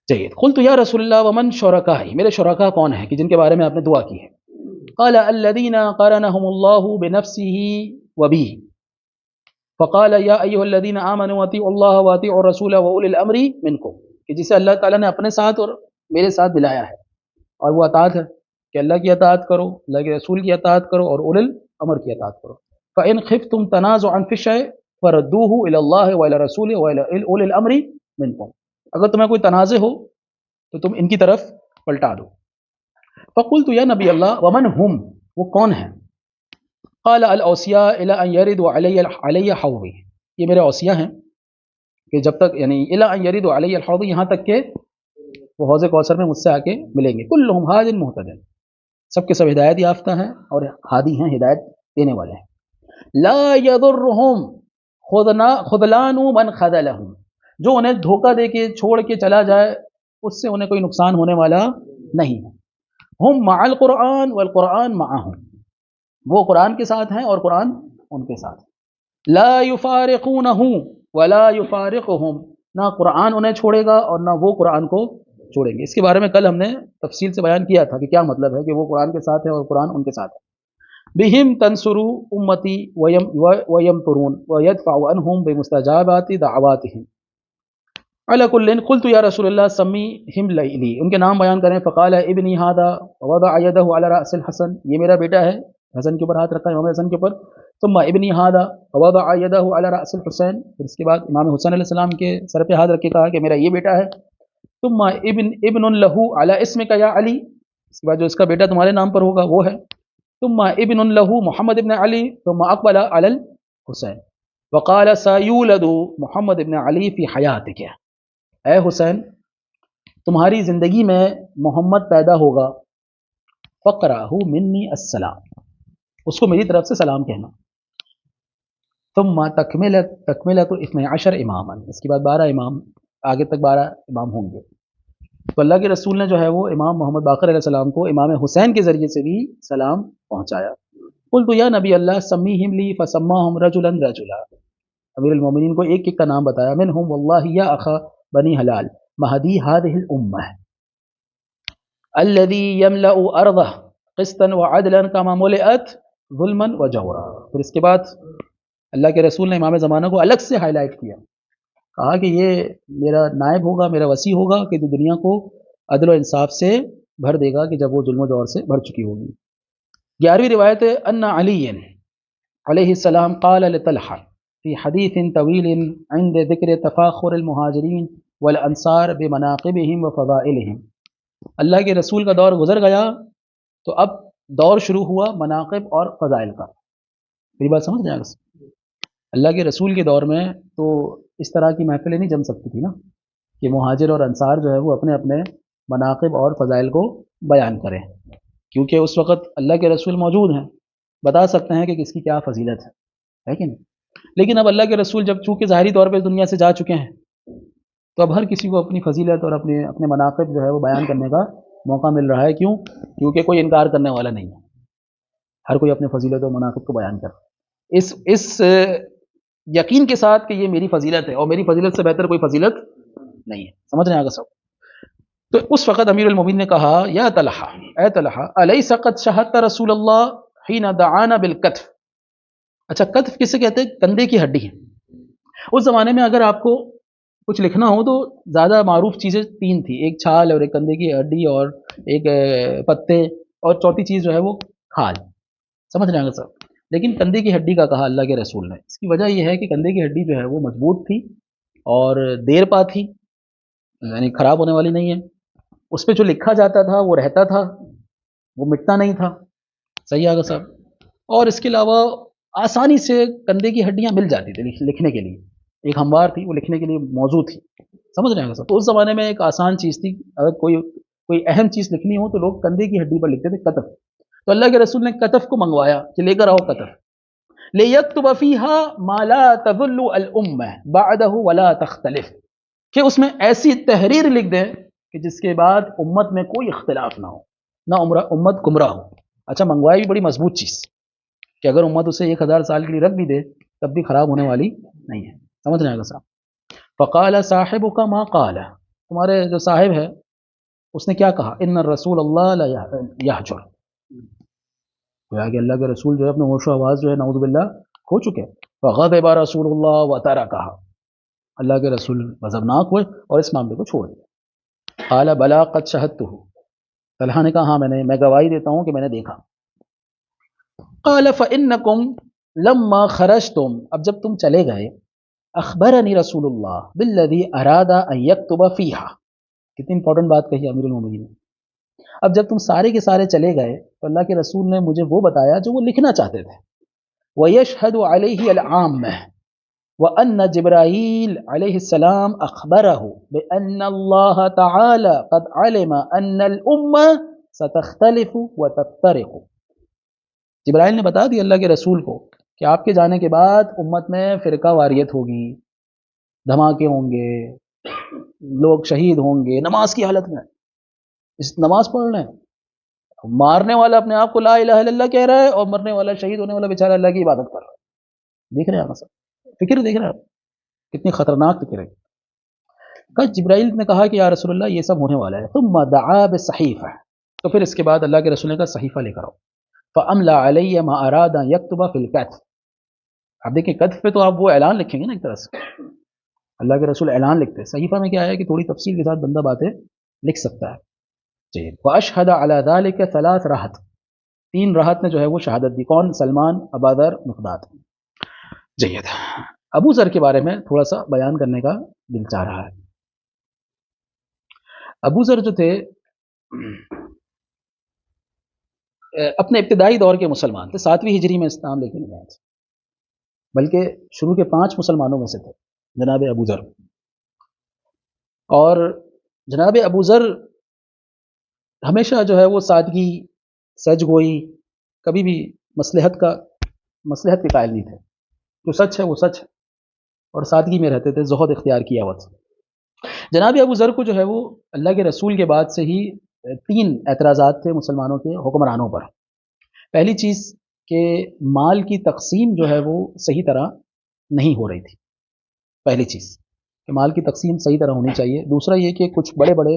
چلیے، قلت یا رسول اللہ ومن شرکائی، میرے شرکاء کون ہیں کہ جن کے بارے میں آپ نے دعا کی ہے؟ قال الذین قرنهم اللہ بنفسہ وبہ، فقال یا ایھا الذین آمنوا اطیعوا اللہ واطیعوا الرسول واولی الامر منکم، کہ جسے اللہ تعالیٰ نے اپنے ساتھ اور میرے ساتھ ملایا ہے، اور وہ اطاعت ہے کہ اللہ کی اطاعت کرو، اللہ کے رسول کی اطاعت کرو، اور اولی الامر کی اطاعت کرو۔ فإن خفتم تنازعا في الشيء فردوه إلى الله وإلى رسوله وإلى أولي الأمر منكم، اگر تمہیں کوئی تنازع ہو تو تم ان کی طرف پلٹا دو۔ فقلت یا نبی اللہ ومن ہم، وہ کون ہیں؟ قال الاوصیاء الى ان يردوا علی حوضی، یہ میرے اوصیاء ہیں کہ جب تک، یعنی الى ان يردوا علی الحوض، یہاں تک کہ وہ حوض کوثر میں مجھ سے آ کے ملیں گے۔ کلہم ہاد مہتد، سب کے سب ہدایت یافتہ ہیں اور ہادی ہیں، ہدایت دینے والے ہیں۔ لا يضرهم خذلان من خذلهم، جو انہیں دھوکہ دے کے چھوڑ کے چلا جائے اس سے انہیں کوئی نقصان ہونے والا نہیں ہے۔ ہم مع القرآن والقرآن معهم، وہ قرآن کے ساتھ ہیں اور قرآن ان کے ساتھ۔ لا یفارقونہ ولا یفارقهم، نہ قرآن انہیں چھوڑے گا اور نہ وہ قرآن کو چھوڑیں گے۔ اس کے بارے میں کل ہم نے تفصیل سے بیان کیا تھا کہ کیا مطلب ہے کہ وہ قرآن کے ساتھ ہے اور قرآن ان کے ساتھ ہے۔ بہم تنصروا امتی ویمطرون ویدفع عنہم بمستجابات دعواتہم۔ علی کل قلت یا رسول اللہ سمیہم لی، ان کے نام بیان کریں۔ فقال ابنی ھذا ووضع یدہ علی رأس الحسن، یہ میرا بیٹا ہے، حسن کے اوپر ہاتھ رکھا ہے، امام حسن کے اوپر۔ ثم ابنی ھذا ووضع یدہ علی رأس الحسین، پھر اس کے بعد امام حسین علیہ السلام کے سر پہ ہاتھ رکھ کے کہا کہ میرا یہ بیٹا ہے۔ ثم ابن لہ علی اسمک یا علی، اس کے بعد جو اس کا بیٹا تمہارے نام پر ہوگا وہ ہے۔ ثم ابن لہ محمد ابن علی، ثم اقبل علی الحسین وقال سیولد محمد ابن علی فی حیاتک، اے حسین تمہاری زندگی میں محمد پیدا ہوگا، فقرہ منی السلام، اس کو میری طرف سے سلام کہنا۔ ثم تکملۃ 12 اماما، اس کے بعد 12 امام، آگے تک 12 امام ہوں گے۔ تو اللہ کے رسول نے جو ہے وہ امام محمد باقر علیہ السلام کو امام حسین کے ذریعے سے بھی سلام پہنچایا۔ قلت یا نبی اللہ سمیہم لی، فسماہم رجلا رجلا، امیر المومنین کو ایک ایک کا نام بتایا۔ منہم واللہ یا اخا بنی حلال مہدی هذه الامہ الذی یملأ ارضہ قسطا وعدلا کما ملئت ظلما وجورا۔ پھر اس کے بعد اللہ کے رسول نے امام زمانہ کو الگ سے ہائی لائٹ کیا، کہا کہ یہ میرا نائب ہوگا، میرا وصی ہوگا کہ جو دنیا کو عدل و انصاف سے بھر دے گا کہ جب وہ ظلم و جور سے بھر چکی ہوگی۔ 11ویں روایت ہے ان علی علیہ السلام قال لطلحہ فی حدیث طویل عند ذکر تفاخر المہاجرین والانصار بمناقبہم وفضائلہم، اللہ کے رسول کا دور گزر گیا تو اب دور شروع ہوا مناقب اور فضائل کا۔ میری بات سمجھ رہے ہیں؟ اللہ کے رسول کے دور میں تو اس طرح کی محفلیں نہیں جم سکتی تھی نا کہ مہاجر اور انصار جو ہے وہ اپنے اپنے مناقب اور فضائل کو بیان کریں، کیونکہ اس وقت اللہ کے رسول موجود ہیں، بتا سکتے ہیں کہ کس کی کیا فضیلت ہے کہ نہیں؟ لیکن اب اللہ کے رسول جب چونکہ ظاہری طور پہ دنیا سے جا چکے ہیں تو اب ہر کسی کو اپنی فضیلت اور اپنے مناقب جو ہے وہ بیان کرنے کا موقع مل رہا ہے. کیوں؟ کیونکہ کوئی انکار کرنے والا نہیں ہے، ہر کوئی اپنے فضیلت اور مناقب کو بیان کر اس یقین کے ساتھ کہ یہ میری فضیلت ہے اور میری فضیلت سے بہتر کوئی فضیلت نہیں ہے. سمجھ رہے ہیں آگے سب؟ تو اس وقت امیر المومنین نے کہا یا طلحہ، اے طلحہ، الیس قد شہدت رسول اللہ حین دعانا بالکتف. اچھا، کتف کسے کہتے ہیں؟ کندھے کی ہڈی ہے. اس زمانے میں اگر آپ کو کچھ لکھنا ہو تو زیادہ معروف چیزیں تین تھی، ایک چھال اور ایک کندھے کی ہڈی اور ایک پتے، اور چوتھی چیز جو ہے وہ کھال. سمجھ رہے ہیں سر؟ لیکن کندھے کی ہڈی کا کہا اللہ کے رسول نے. اس کی وجہ یہ ہے کہ کندھے کی ہڈی جو ہے وہ مضبوط تھی اور دیر پا تھی، یعنی خراب ہونے والی نہیں ہے. اس پہ جو لکھا جاتا تھا وہ رہتا تھا، وہ مٹتا نہیں تھا. صحیح آگا صاحب؟ اور اس کے علاوہ آسانی سے کندھے کی ہڈیاں مل جاتی تھی لکھنے کے لیے، ایک ہموار تھی، وہ لکھنے کے لیے موجود تھی. سمجھ رہے ہیں صاحب؟ تو اس زمانے میں ایک آسان چیز تھی، اگر کوئی اہم چیز لکھنی ہو تو لوگ کندھے کی ہڈی پر لکھتے تھے کتف. تو اللہ کے رسول نے کتف کو منگوایا کہ لے کر آؤ کتف. لِيَكْتُبَ فِيهَا مَا لَا تَضُلُّ الْأُمَّةُ بَعْدَهُ وَلَا تَخْتَلِفُ، کہ اس میں ایسی تحریر لکھ دیں کہ جس کے بعد امت میں کوئی اختلاف نہ ہو، نہ امت گمراہ ہو. اچھا، منگوائی بھی بڑی مضبوط چیز کہ اگر امت اسے 1000 سال کے لیے رکھ بھی دے تب بھی خراب ہونے والی نہیں ہے. سمجھ رہے ہیں صاحب؟ فقال صاحبك ما قال، تمہارے جو صاحب ہے اس نے کیا کہا؟ ان الرسول اللہ لا یحجر، گویا کہ اللہ کے رسول جو ہے اپنے ہوش و آواز جو ہے نعوذ باللہ کھو چکے. فغضب رسول اللہ وترکہ، اللہ کے رسول غضبناک ہوئے اور اس معاملے کو چھوڑ دیا. قال بلا قد شہدتہ، طلحہ نے کہا ہاں میں گواہی دیتا ہوں کہ میں نے دیکھا. قال فانکم لما خرجتم، اب جب تم چلے گئے، اخبرنی رسول اللہ بالذی اراد ان یکتب فیہا. کتنی امپورٹنٹ بات کہی امیر المومنین نے. اب جب تم سارے کے سارے چلے گئے تو اللہ کے رسول نے مجھے وہ بتایا جو وہ لکھنا چاہتے تھے. وَيَشْهَدُ عَلَيْهِ الْعَامَّةُ وَأَنَّ جِبْرَائِيلَ عَلَيْهِ السَّلَامَ أَخْبَرَهُ بِأَنَّ اللَّهَ تَعَالَى قَدْ عَلِمَ أَنَّ الْأُمَّةَ سَتَخْتَلِفُ وَتَفْتَرِقُ. جبرائیل نے بتا دی اللہ کے رسول کو کہ آپ کے جانے کے بعد امت میں فرقہ واریت ہوگی، دھماکے ہوں گے، لوگ شہید ہوں گے نماز کی حالت میں. اس نماز پڑھ رہے ہیں، مارنے والا اپنے آپ کو لا الہ الا اللہ کہہ رہا ہے اور مرنے والا شہید ہونے والا بیچارہ اللہ کی عبادت کر رہا ہے. دیکھ رہے ہیں آپ سب فکر؟ دیکھ رہے ہیں آپ کتنی خطرناک فکر ہے. کہ جبرائیل نے کہا کہ یا رسول اللہ یہ سب ہونے والا ہے. ثم دعا بالصحیفہ، تو پھر اس کے بعد اللہ کے رسول نے کہا صحیفہ لے کر آؤ. فاملا علی ما اراد ان یکتب فی الکتف. اب دیکھیں کتف پہ تو آپ وہ اعلان لکھیں گے نا، ایک طرح سے اللہ کے رسول اعلان لکھتے ہیں. صحیفہ میں کیا ہے کہ تھوڑی تفصیل کے ساتھ بندہ باتیں لکھ سکتا ہے. واشهد على ذلك 3 راحت، 3 راحت نے جو ہے وہ شہادت دی. کون؟ سلمان، ابادر، مقداد. جید. ابو ذر کے بارے میں تھوڑا سا بیان کرنے کا دل چاہ رہا ہے. ابو ذر جو تھے اپنے ابتدائی دور کے مسلمان تھے، 7ویں ہجری میں اسلام لے کے نہیں آئے تھے، بلکہ شروع کے 5 مسلمانوں میں سے تھے جناب ابو ذر. اور جناب ابو ذر ہمیشہ جو ہے وہ سادگی، سچ گوئی، کبھی بھی مصلحت کے قائل نہیں تھے. جو سچ ہے وہ سچ ہے اور سادگی میں رہتے تھے، زہد اختیار کیا ہوا تھا. جناب ابو ذر کو جو ہے وہ اللہ کے رسول کے بعد سے ہی 3 اعتراضات تھے مسلمانوں کے حکمرانوں پر. پہلی چیز کہ مال کی تقسیم جو ہے وہ صحیح طرح نہیں ہو رہی تھی. پہلی چیز کہ مال کی تقسیم صحیح طرح ہونی چاہیے. دوسرا یہ کہ کچھ بڑے بڑے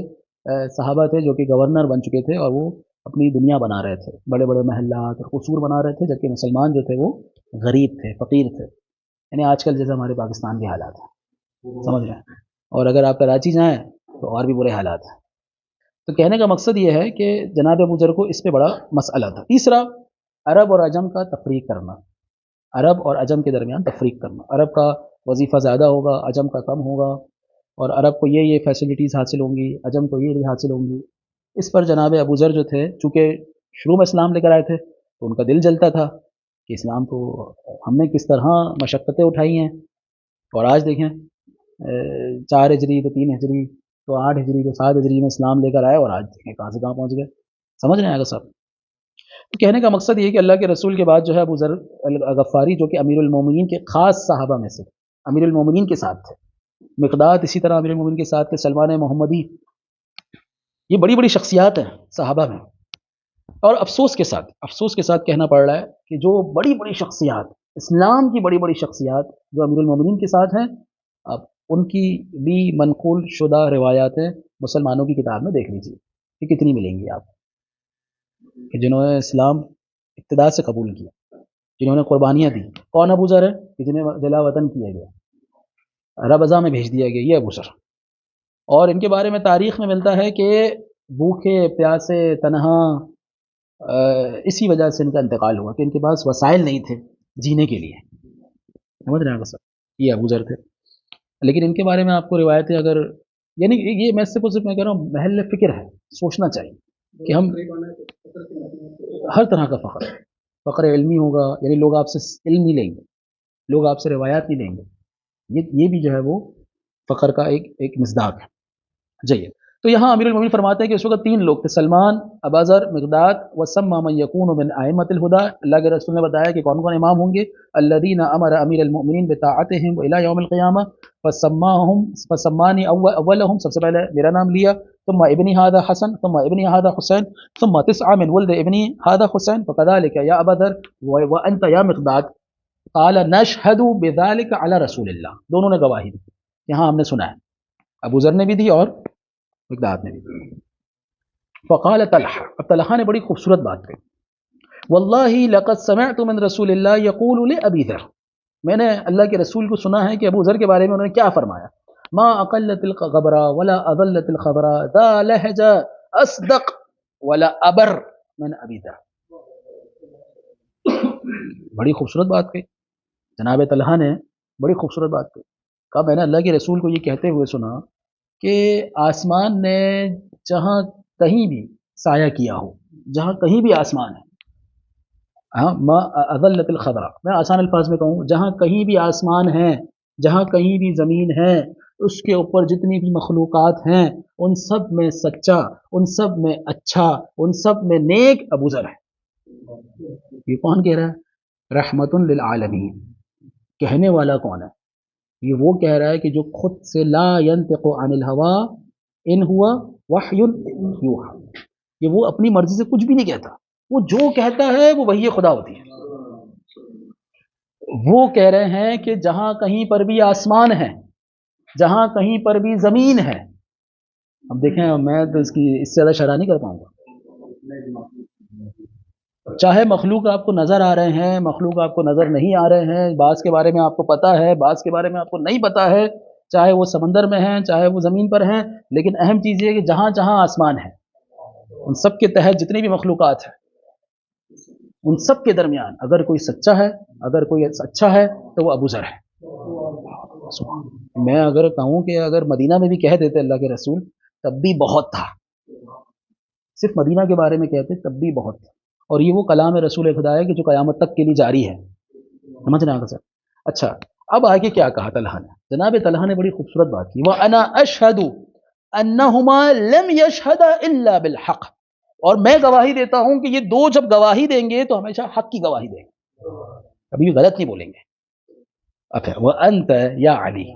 صحابہ تھے جو کہ گورنر بن چکے تھے اور وہ اپنی دنیا بنا رہے تھے، بڑے بڑے محلات اور قصور بنا رہے تھے، جبکہ مسلمان جو تھے وہ غریب تھے، فقیر تھے. یعنی آج کل جیسے ہمارے پاکستان کے حالات ہیں، سمجھ رہے ہیں. اور اگر آپ کراچی جائیں تو اور بھی برے حالات ہیں. تو کہنے کا مقصد یہ ہے کہ جناب ابو ذر کو اس پہ بڑا مسئلہ تھا. تیسرا، عرب اور عجم کا تفریق کرنا، عرب اور عجم کے درمیان تفریق کرنا. عرب کا وظیفہ زیادہ ہوگا، عجم کا کم ہوگا، اور عرب کو یہ فیسلٹیز حاصل ہوں گی، عجم کو یہ حاصل ہوں گی. اس پر جناب ابو ذر جو تھے چونکہ شروع میں اسلام لے کر آئے تھے تو ان کا دل جلتا تھا کہ اسلام تو ہم نے کس طرح مشقتیں اٹھائی ہیں، اور آج دیکھیں 4 ہجری تو 3 ہجری تو 8 ہجری تو 7 ہجری میں اسلام لے کر آئے، اور آج دیکھیں کہاں سے کہاں پہنچ گئے. سمجھ رہے ہیں اگر صاحب؟ تو کہنے کا مقصد یہ کہ اللہ کے رسول کے بعد جو ہے ابو ذر الغفاری جو کہ امیر المومنین کے خاص صحابہ میں سے امیر المومنین کے ساتھ تھے، مقداد اسی طرح امیر المومنین کے ساتھ تھے، سلمان محمدی، یہ بڑی بڑی شخصیات ہیں صحابہ میں. اور افسوس کے ساتھ کہنا پڑ رہا ہے کہ جو بڑی بڑی شخصیات، اسلام کی بڑی بڑی شخصیات جو امیر المومنین کے ساتھ ہیں، اب ان کی بھی منقول شدہ روایاتیں مسلمانوں کی کتاب میں دیکھ لیجیے کہ کتنی ملیں گی آپ، کہ جنہوں نے اسلام ابتدا سے قبول کیا، جنہوں نے قربانیاں دی. کون ابو ذر ہے؟ کہ جنہیں جلا وطن کیا گیا، ربضہ میں بھیج دیا گیا، یہ ابو ذر. اور ان کے بارے میں تاریخ میں ملتا ہے کہ بھوکے پیاسے تنہا اسی وجہ سے ان کا انتقال ہوا کہ ان کے پاس وسائل نہیں تھے جینے کے لیے. سمجھ رہے ہیں سر؟ یہ ابو ذر تھے. لیکن ان کے بارے میں آپ کو روایتیں اگر، یعنی یہ میں صرف میں کہہ رہا ہوں محل فکر ہے، سوچنا چاہیے کہ ہم ہر طرح کا فقر علمی ہوگا، یعنی لوگ آپ سے علم نہیں لیں گے، لوگ آپ سے روایات نہیں لیں گے، یہ بھی جو ہے وہ فقر کا ایک مصداق ہے. جائیے تو یہاں امیر المومنین فرماتے ہیں کہ اس وقت 3 لوگ تھے، سلمان، ابا ذر، مقداد، وسمى من يكون من ائمه الهدى. اللہ کے رسول نے بتایا کہ کون کون امام ہوں گے، الذين امر امیر المؤمنین بطاعتهم الى يوم القیامہ، فسماني اولهم، سب سے پہلے میرا نام لیا، ثم ابنی هذا حسن، ثم ابنی هذا حسین، ثم 9 من ولد ابنی هذا حسین، فكذلك يا ابا ذر وانت يا مقداد. قال نشهد بذلك على رسول اللہ. دونوں نے گواہی دی، یہاں ہم نے سنا ہے، ابو ذر نے بھی دی اور مقداد نے بھی. فقال طلحہ، اب طلحہ نے بڑی خوبصورت بات کہی، واللہ لقد سمعت من رسول اللہ یقول لابی ذر، میں نے اللہ کے رسول کو سنا ہے کہ ابو ذر کے بارے میں انہوں نے کیا فرمایا، ما اقلت الخبر ولا اضلت الخبر ذا لہج اصدق ولا ابر من ابی ذر. بڑی خوبصورت بات کہی جناب طلحہ نے، بڑی خوبصورت بات کہی. کہا میں نے اللہ کے رسول کو یہ کہتے ہوئے سنا کہ آسمان نے جہاں کہیں بھی سایہ کیا ہو، جہاں کہیں بھی آسمان ہے، ہاں ما اضلت الخضرا، میں آسان الفاظ میں کہوں، جہاں کہیں بھی آسمان ہے، جہاں کہیں بھی زمین ہے، اس کے اوپر جتنی بھی مخلوقات ہیں، ان سب میں سچا، ان سب میں اچھا، ان سب میں نیک ابو ذر ہے. یہ کون کہہ رہا ہے؟ رحمت للعالمین. کہنے والا کون ہے؟ یہ وہ کہہ رہا ہے کہ جو خود سے لا ينطق عن الهوى ان ہوا وحی یوحى، یہ وہ اپنی مرضی سے کچھ بھی نہیں کہتا، وہ جو کہتا ہے وہ وحی خدا ہوتی ہے. وہ کہہ رہے ہیں کہ جہاں کہیں پر بھی آسمان ہے، جہاں کہیں پر بھی زمین ہے، اب دیکھیں میں تو اس سے زیادہ شرح نہیں کر پاؤں گا. چاہے مخلوق آپ کو نظر آ رہے ہیں، مخلوق آپ کو نظر نہیں آ رہے ہیں، بعض کے بارے میں آپ کو پتہ ہے، بعض کے بارے میں آپ کو نہیں پتہ ہے، چاہے وہ سمندر میں ہیں، چاہے وہ زمین پر ہیں، لیکن اہم چیز یہ ہے کہ جہاں جہاں آسمان ہے، ان سب کے تحت جتنی بھی مخلوقات ہیں، ان سب کے درمیان اگر کوئی سچا ہے، اگر کوئی اچھا ہے تو وہ ابو ذر ہے. میں اگر کہوں کہ اگر مدینہ میں بھی کہہ دیتے اللہ کے رسول تب بھی بہت تھا، صرف مدینہ کے بارے میں کہتے تب بھی بہت تھا. اور یہ وہ کلام رسول خدا ہے کہ جو قیامت تک کے لیے جاری ہے. سمجھ رہے ہیں سر؟ اچھا اب آگے کیا کہا طلحہ نے؟ جناب طلحہ نے بڑی خوبصورت بات کی، وَأَنَا أَشْهَدُ أَنَّهُمَا لَمْ يَشْهَدَا إِلَّا بِالْحَقِّ، اور میں گواہی دیتا ہوں کہ یہ دو جب گواہی دیں گے تو ہمیشہ حق کی گواہی دیں گے، کبھی بھی غلط نہیں بولیں گے. اچھا وَأَنْتَ يَا عَلِي،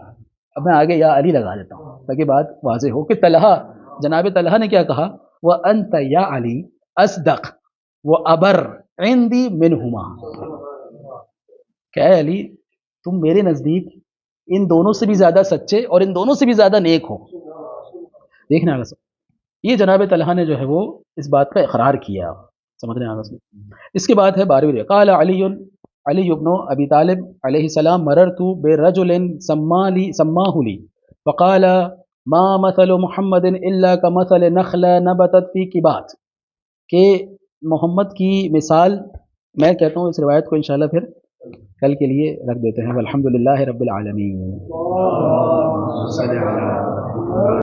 اب میں آگے یا علی لگا دیتا ہوں تاکہ بات واضح ہو کہ طلحہ، جناب طلحہ نے کیا کہا، وَأَنْتَ يَا عَلِي أَصْدَقُ وَأَبَرُّ عِنْدِي مِنْهُمَا، کہ اے علی تم میرے نزدیک ان دونوں سے بھی زیادہ سچے اور ان دونوں سے بھی زیادہ نیک ہو. دیکھنا آگا سر، یہ جناب طلحہ نے جو ہے وہ اس بات کا اقرار کیا. سمجھ رہے ہیں آگا سر؟ اس کے بعد ہے 12ویں، قال علی ابن ابی طالب علیہ السلام مررت برجل سماہ لی فقال ما مثل محمد الا كمثل نخلة نبتت في كبات، کہ محمد کی مثال، میں کہتا ہوں اس روایت کو انشاءاللہ پھر کل کے لیے رکھ دیتے ہیں. والحمدللہ رب العالمین.